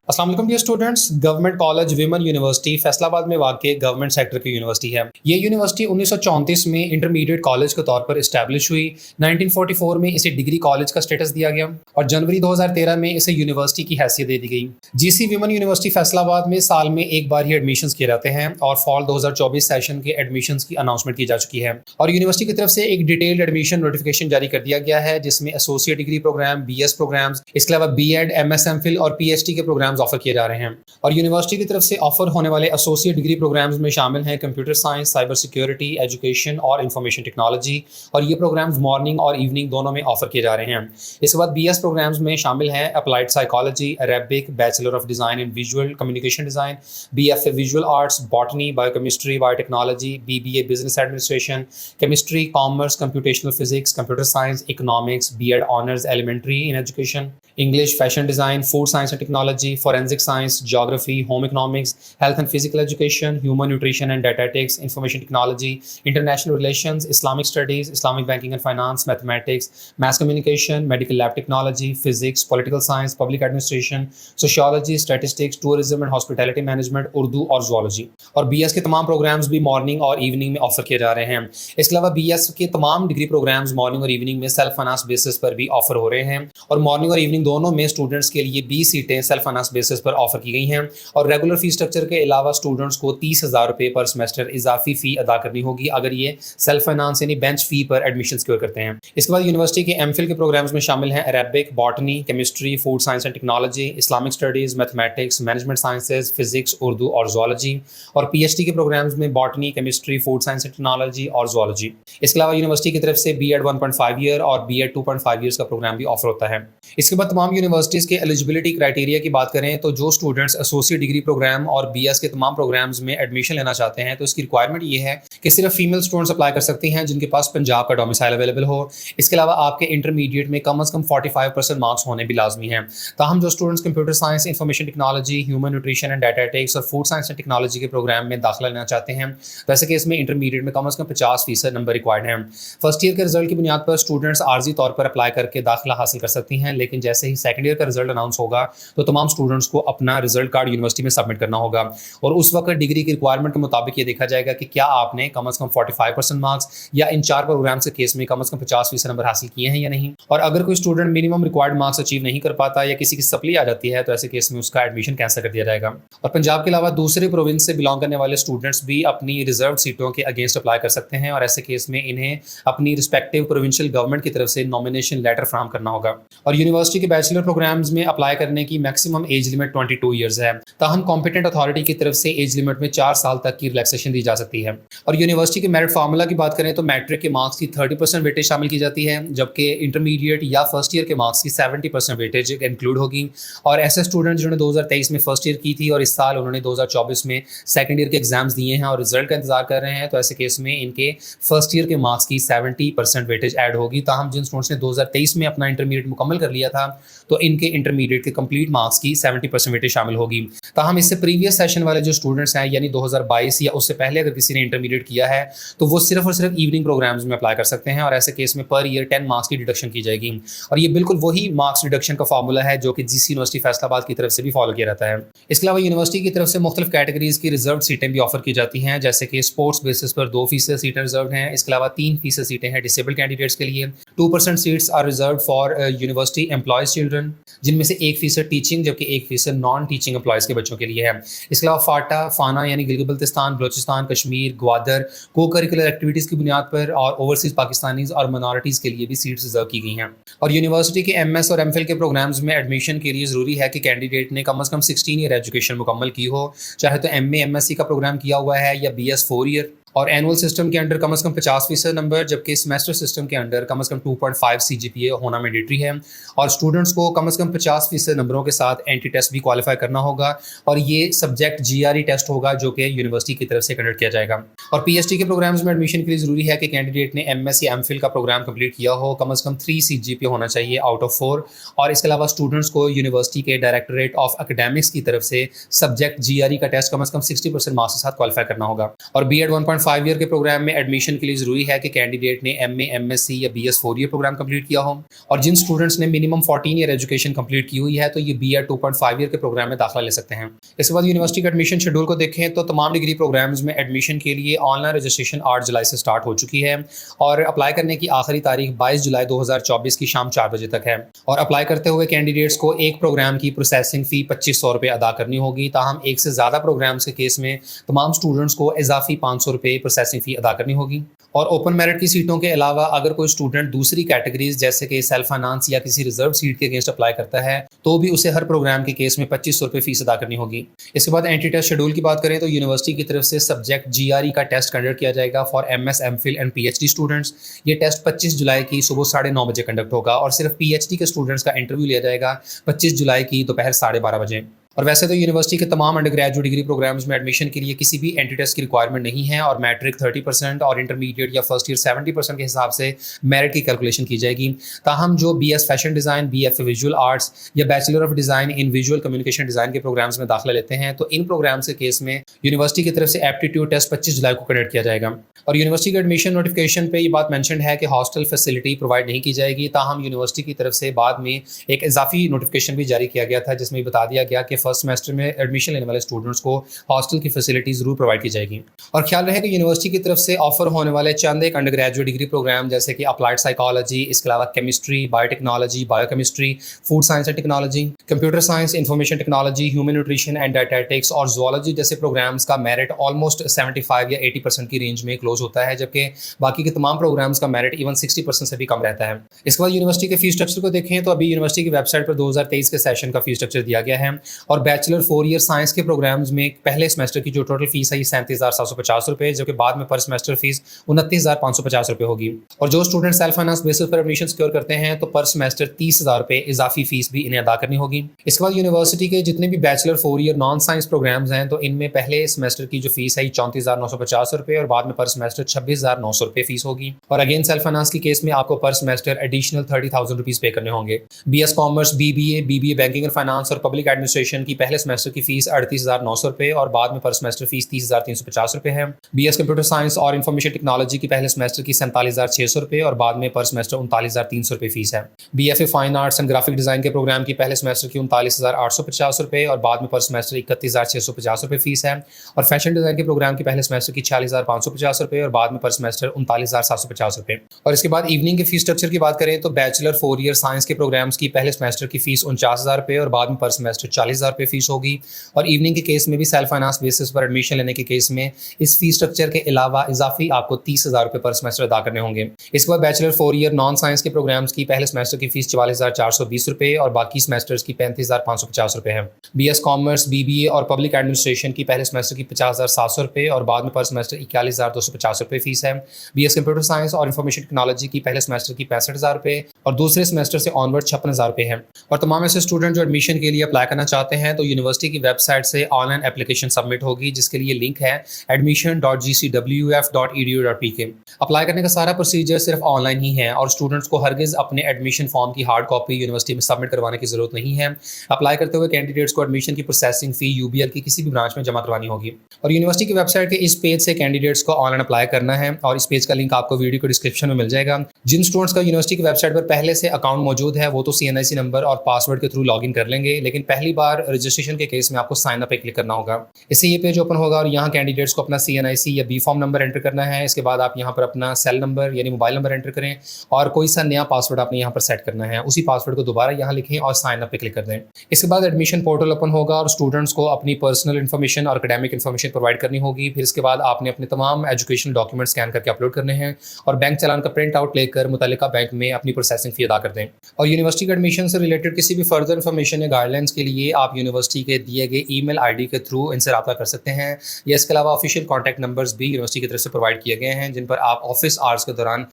अस्सलाम वालेकुम dear students. Government college women university Faisalabad में वाक़ गवर्नमेंट सेक्टर की यूनिवर्सिटी है। ये यूनिवर्सिटी 1934 में इंटरमीडिएट कॉलेज के तौर पर इस्टेब्लिश हुई। 1944 में इसे डिग्री कॉलेज का स्टेटस दिया गया और जनवरी 2013 में इसे यूनिवर्सिटी की हैसियत दे दी गई। जीसी विमेन यूनिवर्सिटी फैसलाबाद में साल में एक बार ही एडमिशन्स किए जाते हैं और फॉल 2024 सेशन के एडमिशन्स की अनाउंसमेंट की जा चुकी है और यूनिवर्सिटी की तरफ से एक डिटेल्ड एडमिशन नोटिफिकेशन जारी कर दिया गया है, जिसमें associate degree programme, BS programmes, इसके अलावा बीएड, एमएस, एमफिल और पीएचडी के प्रोग्राम्स ऑफर किए जा रहे हैं। और यूनिवर्सिटी की तरफ से ऑफर होने वाले एसोसिएट डिग्री प्रोग्राम्स में शामिल हैं computer science, cyber security, education और इंफॉर्मेशन टेक्नोलॉजी, और ये प्रोग्राम्स मॉर्निंग और इवनिंग दोनों में ऑफर किए जा रहे हैं। इसके बाद बीएस प्रोग्राम्स में शामिल हैं applied psychology, Arabic, bachelor of design in visual communication design, BFA visual arts, botany, biochemistry, biotechnology, BBA business administration, chemistry, commerce, computational physics, computer science, economics, BEd honours elementary in education, English, fashion design, food science and technology, forensic science, geography, home economics, health and physical education, human nutrition and dietetics, information technology, international relations, Islamic studies, Islamic banking and finance, mathematics, mass communication, medical lab technology, physics, political science, public administration, sociology, statistics, tourism and hospitality management, Urdu और zoology। और BS के तमाम programmes भी morning और evening में offer किए जा रहे हैं। इसके अलावा बीएस के तमाम डिग्री प्रोग्राम्स मॉर्निंग और इवनिंग में सेल्फ फाइनेंस बेसिस पर भी ऑफर हो रहे हैं और मॉर्निंग और इवनिंग दोनों में स्टूडेंट्स के लिए 20 सीटें सेल्फ फाइनेंस बेसिस पर ऑफर की गई हैं और रेगुलर फी स्ट्रक्चर के अलावा स्टूडेंट्स को 30,000 रुपये पर सेमेस्टर इजाफी फी अदा करनी होगी अगर ये सेल्फ फाइनेंस यानी बेंच फी पर एडमिशन सिक्योर करते हैं। इसके बाद यूनिवर्सिटी के एमफिल के प्रोग्राम्स में शामिल हैं Arabic, botany, chemistry, food science and technology, Islamic studies, mathematics, management sciences, physics, Urdu और जोलॉजी, और पीएचडी के प्रोग्राम्स में botany, chemistry, food science and technology और जोलॉजी। इसके अलावा यूनिवर्सिटी की तरफ से बीएड 1.5 ईयर और बीएड 2.5 ईयर्स का प्रोग्राम भी ऑफर होता है। इसके बाद तमाम यूनिवर्सिटीज़ के एलिजिबिलिटी क्राइटेरिया की बात करें तो जो स्टूडेंट्स एसोसिएट डिग्री प्रोग्राम और बीएस के तमाम प्रोग्राम्स में एडमिशन लेना चाहते हैं तो इसकी रिक्वायरमेंट ये है कि सिर्फ फीमेल स्टूडेंट्स अप्लाई कर सकती हैं जिनके पास पंजाब का डोमिसाइल अवेलेबल हो। इसके अलावा आपके इंटरमीडिएट में कम से कम 45% मार्क्स होने भी लाजमी हैं। ताहम जो students computer science, information technology, human nutrition and dietetics और फूड साइंस एंड टेक्नोलॉजी के प्रोग्राम में दाखिला लेना चाहते हैं वैसे केस में इंटरमीडिएट में कम से कम 50% नंबर रिक्वायर्ड हैं। फर्स्ट ईयर के रिजल्ट की बुनियाद पर स्टूडेंट्स आर्जी तौर पर अप्लाई करके दाखिला हासिल कर सकती हैं, लेकिन जैसे ही सेकंड ईयर का रिजल्ट अनाउंस होगा तो तमाम स्टूडेंट्स को अपना रिजल्ट कार्ड यूनिवर्सिटी में सबमिट करना होगा और उस वक्त डिग्री की रिक्वायरमेंट के मुताबिक ये देखा जाएगा कि क्या आपने कम से कम 45% मार्क्स या इन 4 प्रोग्राम्स के केस में कम से कम 50% नंबर हासिल किए हैं या नहीं। और अगर कोई student minimum required marks achieve नहीं कर पाता या किसी की सप्ली आ जाती है तो ऐसे केस में उसका एडमिशन कैंसिल कर दिया जाएगा। और पंजाब के अलावा दूसरे प्रोविंस से बिलोंग करने वाले स्टूडेंट्स भी अपनी रिजर्व सीटों के अगेंस्ट अप्लाई कर सकते हैं और ऐसे केस में इन्हें अपनी रिस्पेक्टिव प्रोविंशियल गवर्नमेंट की तरफ से नॉमिनेशन लेटर फ्राहम करना होगा। और यूनिवर्सिटी के बैचलर प्रोग्राम्स में अप्लाई करने की मैक्सिमम एज लिमिट 22 ईयर्स है। ताहम कॉम्पिटेंट अथॉरिटी की तरफ से एज लिमिट में 4 साल तक की रिलैक्सेशन दी जा सकती है। और यूनिवर्सिटी के मेरिट फार्मूला की बात करें तो मैट्रिक के मार्क्स की 30% वेटेज शामिल की जाती है, जबकि इंटरमीडिएट या फर्स्ट ईयर के मार्क्स की 70% वेटेज इंक्लूड होगी। और ऐसे स्टूडेंट जिन्होंने 2023 में फर्स्ट ईयर की थी और इस साल उन्होंने 2024 में सेकंड ईयर के एग्जाम्स दिए हैं और रिजल्ट का इंतजार कर रहे हैं तो ऐसे केस में इनके फर्स्ट ईयर के मार्क्स की 70% वेटेज ऐड होगी। ताहम जिन स्टूडेंट्स ने 2023 में अपना इंटरमीडिएट मुकम्मल कर लिया था तो इनके इंटरमीडिएट के कंप्लीट मार्क्स की 70% वेटेज शामिल होगी। ताहम इससे प्रीवियस सेशन वाले जो स्टूडेंट्स हैं यानी 2022 या उससे पहले अगर किसी ने इंटरमीडिएट किया है तो वो सिर्फ और सिर्फ इवनिंग प्रोग्राम्स में अप्लाई कर सकते हैं और ऐसे केस में पर ईयर 10 मार्क्स की डिडक्शन की जाएगी। और ये बिल्कुल वही मार्क्स डिडक्शन का फार्मूला है जो कि जीसी यूनिवर्सिटी फैसलाबाद की तरफ से भी फॉलो किया जाता है। इसके अलावा यूनिवर्सिटी की तरफ से मुख्तलिफ कैटेगरीज की रिजर्व सीटें भी ऑफर की जाती हैं, जैसे कि स्पोर्ट्स बेसिस पर 2% सीटें रिजर्व हैं। इसके अलावा 3% सीटें हैं डिसेबल्ड कैंडिडेट्स के लिए। 2% seats are reserve for university employees children, जिनमें से 1% टीचिंग जबकि 1% नॉन टीचिंग एम्प्लॉयज के बच्चों के लिए है। इसके अलावा फाटा, फाना यानी गिलगित बल्तिस्तान, बलोचिस्तान, कश्मीर, ग्वादर को करिकुलर एक्टिविटीज़ की बुनियाद पर और ओवरसीज पाकिस्तानीज़ और मिनॉरिटीज़ के लिए भी सीट्स रिजर्व की गई हैं। और यूनिवर्सिटी के एमएस और एमफिल के प्रोग्राम्स में एडमिशन के लिए ज़रूरी है कि कैंडिडेट ने कम से कम 16 ईयर एजुकेशन मुकम्मल की हो, चाहे तो एमए एमएससी का प्रोग्राम किया हुआ है या बीएस 4 ईयर। और एनुअल सिस्टम के अंडर कम से कम 50% नंबर, जबकि सेमेस्टर सिस्टम के अंडर कम से कम 2.5 सीजीपीए होना मैंडेटरी है। और स्टूडेंट्स को कम से कम 50% नंबरों के साथ एंटी टेस्ट भी क्वालिफाई करना होगा और ये सब्जेक्ट जीआरई टेस्ट होगा जो कि यूनिवर्सिटी की तरफ से कंडक्ट किया जाएगा। और पीएचडी के प्रोग्राम्स में एडमिशन के लिए ज़रूरी है कि कैंडिडेट ने एमएस या एमफिल का प्रोग्राम कंप्लीट किया हो, कम से कम 3 सीजीपीए होना चाहिए आउट ऑफ 4। और इसके अलावा स्टूडेंट्स को यूनिवर्सिटी के डायरेक्टरेट ऑफ एकेडमिक्स की तरफ से सब्जेक्ट जीआरई का टेस्ट कम से कम 60% मार्क्स के साथ क्वालिफाई करना होगा। और बीएड 1.5 ईयर के प्रोग्राम में एडमिशन के लिए ज़रूरी है कि कैंडिडेट ने एमए, एमएससी या बीएस 4 ईयर प्रोग्राम कंप्लीट किया हो। और जिन स्टूडेंट्स ने मिनिमम 14 ईयर एजुकेशन कंप्लीट की हुई है तो ये बीएड 2.5 ईयर के प्रोग्राम में दाखिला ले सकते हैं। इसके बाद यूनिवर्सिटी के एडमिशन शेड्यूल को देखें तो तमाम डिग्री प्रोग्राम्स में एडमिशन के लिए ऑनलाइन रजिस्ट्रेशन 8 जुलाई से स्टार्ट हो चुकी है और अप्लाई करने की आखिरी तारीख 22 जुलाई 2024 की शाम 4 बजे तक है। और अप्लाई करते हुए कैंडिडेट्स को एक प्रोग्राम की प्रोसेसिंग फ़ी 2500 रुपये अदा करनी होगी। ताहम एक से ज़्यादा प्रोग्राम्स के केस में तमाम स्टूडेंट्स को इजाफी 500 रुपये प्रोसेसिंग फ़ी अदा करनी होगी। और ओपन मेरिट की सीटों के अलावा अगर कोई स्टूडेंट दूसरी कैटेगरीज जैसे कि सेल्फ फाइनेंस या किसी रिजर्व सीट के अगेंस्ट अप्लाई करता है तो भी उसे हर प्रोग्राम के केस में 2500 रुपये फीस अदा करनी होगी। इसके बाद एंट्री टेस्ट शेड्यूल की बात करें तो यूनिवर्सिटी की तरफ से सब्जेक्ट जीआरई का टेस्ट कंडक्ट किया जाएगा for MS, MPhil and PhD students. ये टेस्ट 25 जुलाई की सुबह 9:30 बजे कंडक्ट होगा और सिर्फ पीएचडी के स्टूडेंट्स का इंटरव्यू लिया जाएगा 25 जुलाई की दोपहर 12:30 बजे। और वैसे तो यूनिवर्सिटी के तमाम अंडर ग्रेजुएट डिग्री प्रोग्राम्स में एडमिशन के लिए किसी भी एंट्री टेस्ट की रिक्वायरमेंट नहीं है और मैट्रिक 30% और इंटरमीडिएट या फर्स्ट ईयर 70% के हिसाब से मेरिट की कैलकुलेशन की जाएगी। ताहम जो BS fashion design, BF visual arts या bachelor of design in visual communication design के प्रोग्राम्स में दाखिला लेते हैं तो इन प्रोग्राम्स के केस में यूनिवर्सिटी की तरफ से एप्टीट्यूड टेस्ट 25 जुलाई को कंडक्ट किया जाएगा। और यूनिवर्सिटी के एडमिशन नोटिफिकेशन पे ये बात मेंशन है कि हॉस्टल फैसिलिटी प्रोवाइड नहीं की जाएगी। ताहम यूनिवर्सिटी की तरफ से बाद में एक इजाफी नोटिफिकेशन भी जारी किया गया था जिसमें बता दिया गया कि फर्स्ट सेमेस्टर में एडमिशन लेने वाले स्टूडेंट्स को हॉस्टल की फैसिलिटी जरूर प्रोवाइड की जाएगी। और ख्याल रहे कि यूनिवर्सिटी की तरफ से ऑफर होने वाले चंद एक अंडर ग्रेजुएट डिग्री प्रोग्राम जैसे कि अप्लाइड साइकोलॉजी, इसके अलावा chemistry, biotechnology, biochemistry, food science and technology, computer science, information technology, human nutrition and dietetics और जूलॉजी जैसे प्रोग्राम्स का मेरिट ऑलमोस्ट 75 या 80% की रेंज में क्लोज होता है, जबकि बाकी के तमाम प्रोग्राम्स का मेरिट इवन 60% से भी कम रहता है। इसके बाद यूनिवर्सिटी के फीस स्ट्रक्चर को देखें तो अभी यूनिवर्सिटी की वेबसाइट पर 2023 के सेशन का फीस स्ट्रक्चर दिया गया है और बैचलर 4 ईयर साइंस के प्रोग्राम्स में पहले सेमेस्टर की जो टोटल फीस है 37,750 रुपये, जबकि बाद में पर सेमेस्टर फीस 29,550 रुपये होगी। और जो स्टूडेंट सेल्फ फाइनेंस बेसिस पर एडमिशन सिक्योर करते हैं तो पर सेमेस्टर 30,000 रुपये इजाफी फीस भी इन्हें अदा करनी होगी। इसके बाद यूनिवर्सिटी के जितने भी bachelor 4 year non science programmes हैं तो इनमें पहले सेमेस्टर की जो फीस है 34,950 रुपये और बाद में पर सेमेस्टर 26,900 रुपये फीस होगी। और अगेन सेल्फ फाइनेंस की केस में आपको पर सेमेस्टर एडिशनल 30,000 रुपीज़ पे करने होंगे। BS commerce, BBA banking and finance और पब्लिक एडमिनिस्ट्रेशन की पहले सेमेस्टर की फीस 38,900 रुपये और बाद में पर सेमेस्टर फीस 30,350 रुपये है। बीएस कंप्यूटर साइंस और इन्फॉर्मेशन टेक्नोलॉजी की पहले सेमेस्टर की 47,600 रुपये और बाद में पर सेमेस्टर 39,300 रुपये फीस है। BFA fine arts and graphic design के प्रोग्राम की पहले सेमेस्टर की 39,850 रुपये और बाद में पर सेमेस्टर 31,650 रुपये फीस है। और फैशन डिजाइन के प्रोग्राम की पहले सेमेस्टर की 46,550 रुपये और बाद में पर सेमेस्टर 39,750 रुपये। और इसके बाद इवनिंग के फीस स्ट्रक्चर की बात करें तो बैचलर 4 ईयर साइंस के प्रोग्राम्स की पहले सेमेस्टर की फीस 49,000 रुपये और बाद में पर सेमेस्टर 40,000 रुपये फीस होगी। और इवनिंग के केस में भी सेल्फ फाइनेंस बेसिस पर एडमिशन लेने के केस में इस फीस स्ट्रक्चर के अलावा इजाफी आपको 30,000 रुपये पर सेमेस्टर अदा करने होंगे। इसके बाद बैचलर 4 ईयर नॉन साइंस के प्रोग्राम्स की पहले सेमेस्टर की फीस 44,420 रुपये और बाकी सेमेस्टर्स की 35,550 रुपये है। बीएस कॉमर्स, बीबीए और पब्लिक एडमिनिस्ट्रेशन की पहले सेमेस्टर की 50,700 रुपये और बाद में पर सेमेस्टर 41,250 रुपये फीस है। बीएस कंप्यूटर साइंस और इन्फॉर्मेशन टेक्नोलॉजी की पहले सेमेस्टर की 65,000 रुपये और दूसरे सेमेस्टर से ऑनवर्ड 56,000 रुपये है। और तमाम ऐसे स्टूडेंट जो एडमिशन के लिए अप्लाई करना चाहते हैं तो यूनिवर्सिटी की वेबसाइट से ऑनलाइन एप्लीकेशन सबमिट होगी जिसके लिए लिंक है admission.gcwf.edu.pk। अप्लाई करने का सारा प्रोसीजर सिर्फ ऑनलाइन ही है और स्टूडेंट्स को हरगिज़ अपने एडमिशन फॉर्म की हार्ड कॉपी यूनिवर्सिटी में सबमिट करवाने की जरूरत नहीं है। अप्लाई करते हुए कैंडिडेट्स को एडमिशन की प्रोसेसिंग फी यूबीएल की किसी भी ब्रांच में जमा करवानी होगी। और यूनिवर्सिटी की वेबसाइट के इस पेज से कैंडिडेट्स को ऑनलाइन अप्लाई करना है और इस पेज का लिंक आपको वीडियो को डिस्क्रिप्शन में मिल जाएगा। जिन स्टूडेंट्स का यूनिवर्सिटी की वेबसाइट पर पहले से अकाउंट मौजूद है वो तो CNIC नंबर और पासवर्ड के थ्रू लॉगिन कर लेंगे, लेकिन पहली बार रजिस्ट्रेशन के केस में आपको साइन अप पे क्लिक करना होगा। इससे ये पेज ओपन होगा और यहाँ कैंडिडेट्स को अपना CNIC या बी फॉर्म नंबर एंटर करना है। इसके बाद आप यहाँ पर अपना सेल नंबर यानी मोबाइल नंबर एंटर करें और कोई सा नया पासवर्ड आपने यहाँ पर सेट करना है। उसी पासवर्ड को दोबारा यहाँ लिखें और साइन अप पे क्लिक कर दें। इसके बाद एडमिशन पोर्टल ओपन होगा और स्टूडेंट्स को अपनी पर्सनल इन्फॉर्मेशन और एकेडमिक इन्फॉर्मेशन प्रोवाइड करनी होगी। फिर इसके बाद आपने अपने तमाम एजुकेशनल डॉक्यूमेंट स्कैन करके अपलोड करने हैं और बैंक चालान का प्रिंट आउट लेकर मुतल्लिका बैंक में अपनी प्रोसेसिंग फी अदा कर दें। और यूनिवर्सिटी के एडमिशन से रिलेटेड किसी भी फर्दर इन्फॉर्मेशन या गाइडलाइंस के लिए आप यूनिवर्सिटी के दिए गए ईमेल आईडी के थ्रू इनसे रब्ता कर सकते हैं या इसके अलावा ऑफिशियल कॉन्टैक्ट नंबर्स भी यूनिवर्सिटी की तरफ से प्रोवाइड किए गए हैं जिन पर आप ऑफिस आवर्स के दौरान